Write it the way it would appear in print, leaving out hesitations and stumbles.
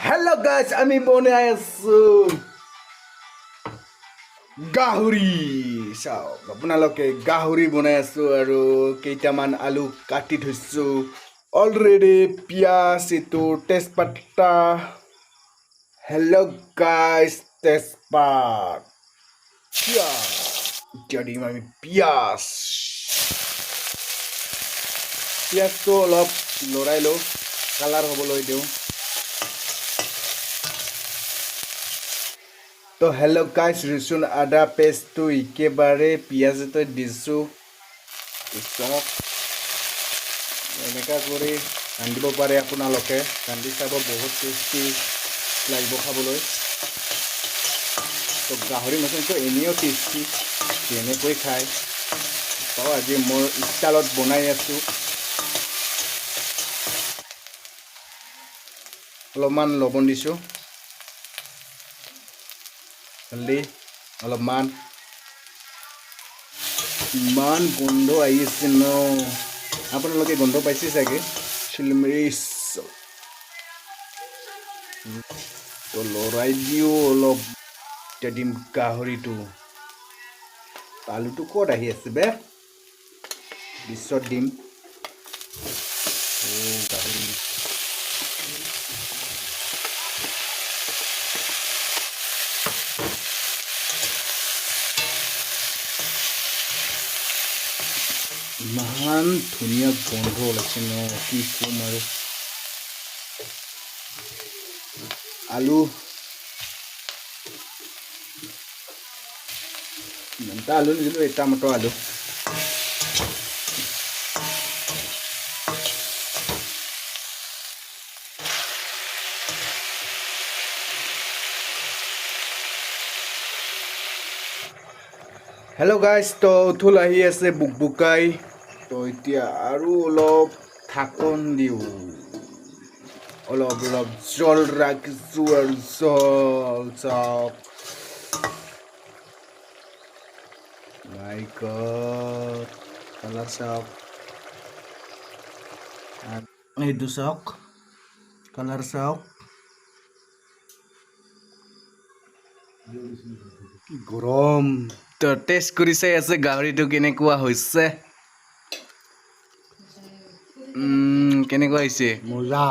Hello guys, আমি বনাই আছো gahori. চাওক আপোনালোকে gahori বনাই আছো আৰু কেইটামান আলু কাটি থৈছো অলৰেডি পিয়াজ এটো তেজপাতা Hello guys, তেজপাত পিয়াজ jadi আমি পিয়াজটো অলপ লৰাই লওঁ কালাৰ হ'বলৈ দিওঁ तो हेलो गाइस रसुन आदा पेस्ट तो एकेबारे पियाज तो दिसु सक এনেকা কৰি ৰান্ধিব পাৰে আপোনালোকে ৰান্ধি চাব বহুত টেষ্টি লাগিব খাবলৈ তো গাহৰি মাছটো এনেও টেষ্টি যেনেকৈ খায় তো আজি মই ষ্টাইলত বনাই আছো অলপমান লবণ দিছো Hali, alaman, man gondo ayis no. Apa nama lagi gondo pasti saja, silmeris. To lorai dio lob jadi gahori tu. Lalu tu kau dah hias be, bisa dim. Oh gahori. Mahan dunia gondro lagi kiku maru alu nanti alu ni dulu eta mato alu Hello guys, to thul ahi ase bukbukai to itia aru olop thakon diu olop jol rakhisu aru jol chop my god color chop itu sok color chop কি গৰম তো test কৰি চাই আছে গাহৰিটো কেনেকুৱা হৈছে কেনেকুৱা হৈছে মজা